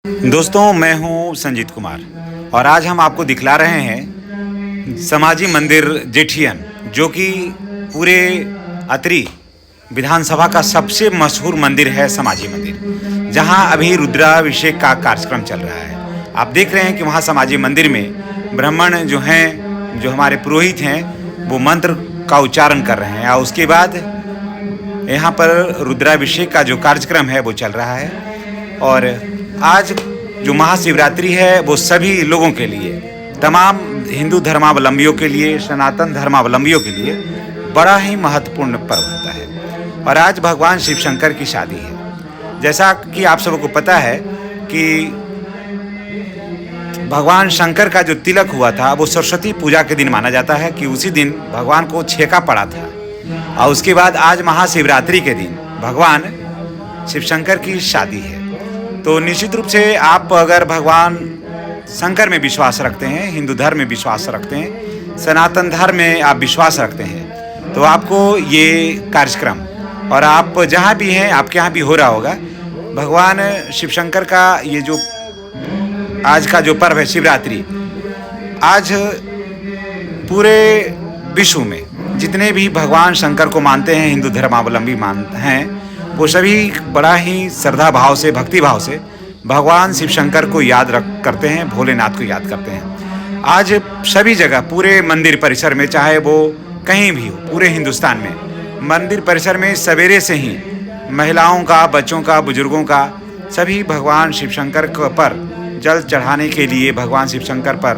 दोस्तों, मैं हूं संजीत कुमार और आज हम आपको दिखला रहे हैं समाजी मंदिर जेठियन, जो कि पूरे अतरी विधानसभा का सबसे मशहूर मंदिर है। समाजी मंदिर, जहां अभी रुद्राभिषेक का कार्यक्रम चल रहा है। आप देख रहे हैं कि वहां समाजी मंदिर में ब्राह्मण जो हैं, जो हमारे पुरोहित हैं, वो मंत्र का उच्चारण कर रहे हैं और उसके बाद यहाँ पर रुद्राभिषेक का जो कार्यक्रम है वो चल रहा है। और आज जो महाशिवरात्रि है वो सभी लोगों के लिए, तमाम हिंदू धर्मावलंबियों के लिए, सनातन धर्मावलंबियों के लिए बड़ा ही महत्वपूर्ण पर्व होता है। और आज भगवान शिव शंकर की शादी है। जैसा कि आप सबको पता है कि भगवान शंकर का जो तिलक हुआ था वो सरस्वती पूजा के दिन माना जाता है कि उसी दिन भगवान को छेका पड़ा था। और उसके बाद आज महाशिवरात्रि के दिन भगवान शिव शंकर की शादी है। तो निश्चित रूप से आप अगर भगवान शंकर में विश्वास रखते हैं, हिंदू धर्म में विश्वास रखते हैं, सनातन धर्म में आप विश्वास रखते हैं, तो आपको ये कार्यक्रम, और आप जहाँ भी हैं, आपके यहाँ भी हो रहा होगा, भगवान शिव शंकर का ये जो आज का जो पर्व है शिवरात्रि, आज पूरे विश्व में जितने भी भगवान शंकर को मानते हैं, हिंदू धर्मावलंबी हैं, वो सभी बड़ा ही श्रद्धा भाव से, भक्ति भाव से भगवान शिव शंकर को याद करते हैं, भोलेनाथ को याद करते हैं। आज सभी जगह पूरे मंदिर परिसर में, चाहे वो कहीं भी हो, पूरे हिंदुस्तान में मंदिर परिसर में सवेरे से ही महिलाओं का, बच्चों का, बुजुर्गों का, सभी भगवान शिव शंकर पर जल चढ़ाने के लिए, भगवान शिव शंकर पर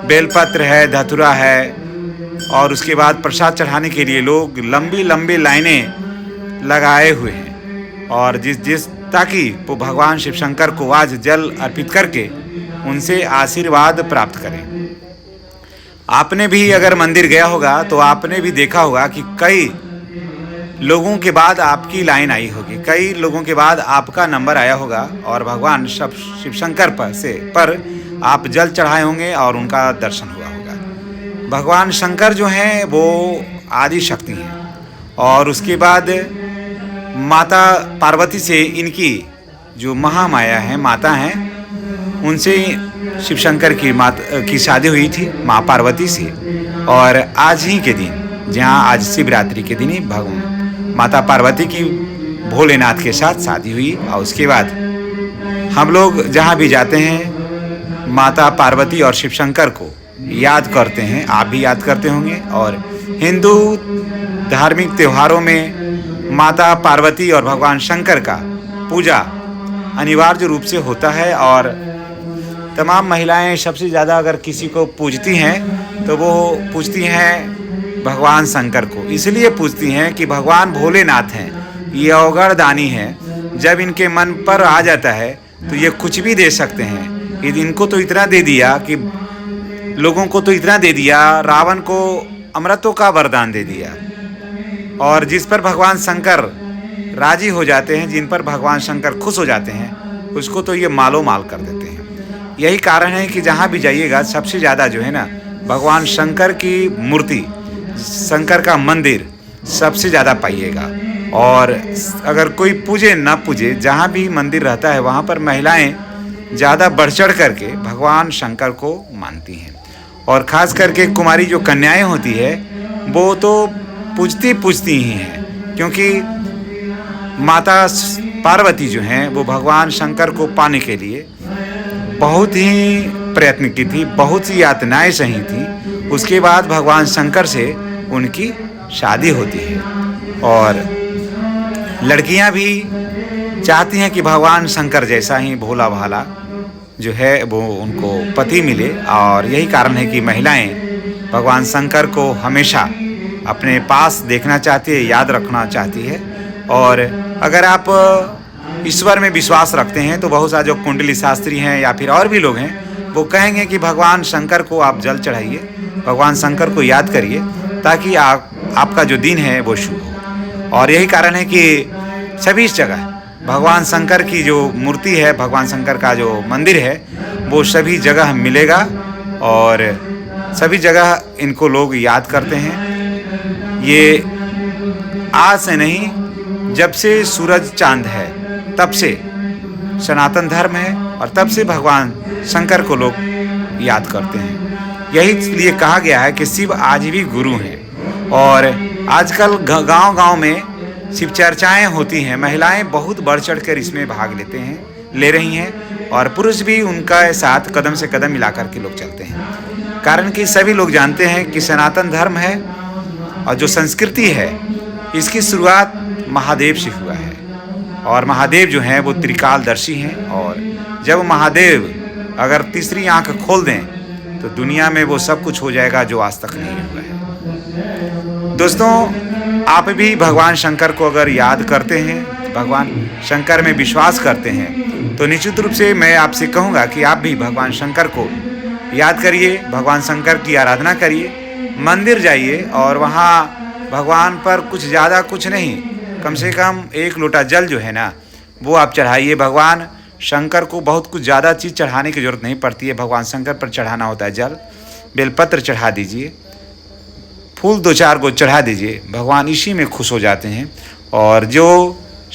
बेलपत्र है, धतूरा है, और उसके बाद प्रसाद चढ़ाने के लिए लोग लंबी लंबी लाइनें लगाए हुए हैं। और ताकि वो भगवान शिव शंकर को आज जल अर्पित करके उनसे आशीर्वाद प्राप्त करें। आपने भी अगर मंदिर गया होगा तो आपने भी देखा होगा कि कई लोगों के बाद आपकी लाइन आई होगी, कई लोगों के बाद आपका नंबर आया होगा और भगवान शिव शंकर पर आप जल चढ़ाए होंगे और उनका दर्शन हुआ होगा। भगवान शंकर जो हैं वो आदि शक्ति हैं, और उसके बाद माता पार्वती से इनकी जो महामाया है, माता हैं, उनसे शिव शंकर की शादी हुई थी, माँ पार्वती से। और आज ही के दिन, जहाँ आज शिवरात्रि के दिन ही माता पार्वती की भोलेनाथ के साथ शादी हुई। और उसके बाद हम लोग जहाँ भी जाते हैं, माता पार्वती और शिव शंकर को याद करते हैं। आप भी याद करते होंगे। और हिंदू धार्मिक त्योहारों में माता पार्वती और भगवान शंकर का पूजा अनिवार्य रूप से होता है। और तमाम महिलाएं सबसे ज़्यादा अगर किसी को पूजती हैं तो वो पूजती हैं भगवान शंकर को। इसलिए पूजती हैं कि भगवान भोलेनाथ हैं, ये अवगढ़ दानी हैं। जब इनके मन पर आ जाता है तो ये कुछ भी दे सकते हैं। इनको तो इतना दे दिया कि लोगों को तो इतना दे दिया, रावण को अमृतों का वरदान दे दिया। और जिस पर भगवान शंकर राजी हो जाते हैं, जिन पर भगवान शंकर खुश हो जाते हैं, उसको तो ये मालो माल कर देते हैं। यही कारण है कि जहाँ भी जाइएगा सबसे ज़्यादा जो है ना, भगवान शंकर की मूर्ति, शंकर का मंदिर सबसे ज़्यादा पाइएगा। और अगर कोई पूजे ना पूजे, जहाँ भी मंदिर रहता है वहाँ पर महिलाएं ज़्यादा बढ़ चढ़ करके भगवान शंकर को मानती हैं। और ख़ास करके कुमारी जो कन्याएं होती है वो तो पूजती ही हैं, क्योंकि माता पार्वती जो हैं वो भगवान शंकर को पाने के लिए बहुत ही प्रयत्न की थी, बहुत सी यातनाएं सही थी। उसके बाद भगवान शंकर से उनकी शादी होती है। और लड़कियां भी चाहती हैं कि भगवान शंकर जैसा ही भोला भाला जो है वो उनको पति मिले। और यही कारण है कि महिलाएं भगवान शंकर को हमेशा अपने पास देखना चाहती है, याद रखना चाहती है। और अगर आप ईश्वर में विश्वास रखते हैं तो बहुत सारे जो कुंडली शास्त्री हैं या फिर और भी लोग हैं, वो कहेंगे कि भगवान शंकर को आप जल चढ़ाइए, भगवान शंकर को याद करिए, ताकि आपका जो दिन है वो शुभ हो। और यही कारण है कि सभी जगह भगवान शंकर की जो मूर्ति है, भगवान शंकर का जो मंदिर है, वो सभी जगह मिलेगा। और सभी जगह इनको लोग याद करते हैं। ये आज से नहीं, जब से सूरज चांद है तब से सनातन धर्म है और तब से भगवान शंकर को लोग याद करते हैं। यही इसलिए कहा गया है कि शिव आज भी गुरु हैं। और आजकल गांव-गांव में शिव चर्चाएं होती हैं, महिलाएं बहुत बढ़ चढ़ कर इसमें भाग ले रही हैं और पुरुष भी उनका साथ कदम से कदम मिला कर के लोग चलते हैं। कारण कि सभी लोग जानते हैं कि सनातन धर्म है और जो संस्कृति है इसकी शुरुआत महादेव से हुआ है। और महादेव जो हैं वो त्रिकालदर्शी हैं और जब महादेव अगर तीसरी आंख खोल दें तो दुनिया में वो सब कुछ हो जाएगा जो आज तक नहीं हुआ है। दोस्तों, आप भी भगवान शंकर को अगर याद करते हैं, भगवान शंकर में विश्वास करते हैं, तो निश्चित रूप से मैं आपसे कहूँगा कि आप भी भगवान शंकर को याद करिए, भगवान शंकर की आराधना करिए, मंदिर जाइए और वहाँ भगवान पर कुछ ज़्यादा कुछ नहीं, कम से कम 1 लोटा जल जो है ना वो आप चढ़ाइए। भगवान शंकर को बहुत कुछ ज़्यादा चीज़ चढ़ाने की ज़रूरत नहीं पड़ती है। भगवान शंकर पर चढ़ाना होता है जल, बेलपत्र चढ़ा दीजिए, फूल 2-4 को चढ़ा दीजिए, भगवान इसी में खुश हो जाते हैं। और जो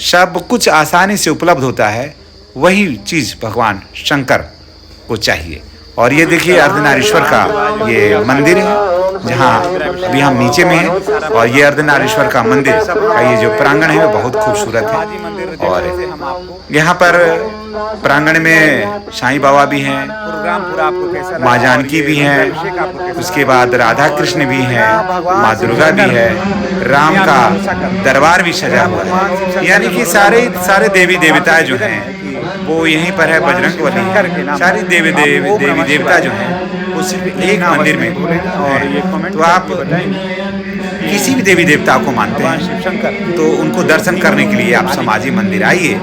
सब कुछ आसानी से उपलब्ध होता है वही चीज़ भगवान शंकर को चाहिए। और ये देखिए अर्धनारीश्वर का ये मंदिर है जहाँ अभी हम नीचे में हैं और ये अर्धनारीश्वर का मंदिर का ये जो प्रांगण है वो बहुत खूबसूरत है। और यहाँ पर प्रांगण में साईं बाबा भी हैं, माँ जानकी भी हैं, उसके बाद राधा कृष्ण भी हैं, माँ दुर्गा भी है, राम का दरबार भी सजा हुआ है। यानी कि सारे देवी देवता जो हैं वो यहीं पर है। बजरंगबली, सारी देवी देवता जो हैं वो सिर्फ एक मंदिर में हैं। तो आप किसी भी देवी देवता को मानते हैं तो उनको दर्शन करने के लिए आप समाधि मंदिर आइए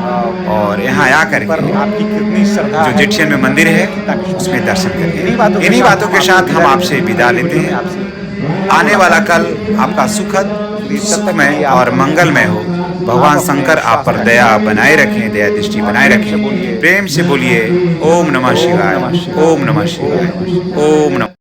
और यहाँ आकर आपकी कितनी श्रद्धा जो जेठियन में मंदिर है उसमें दर्शन करिए। इन्हीं बातों के साथ हम आपसे विदा लेते हैं। आने वाला कल आपका सुखद, सुखमय और मंगलमय हो। भगवान शंकर आप पर दया बनाए रखें, दया दृष्टि बनाए रखें। प्रेम से बोलिए ओम नमः शिवाय, ओम नमः शिवाय, ओम नमः।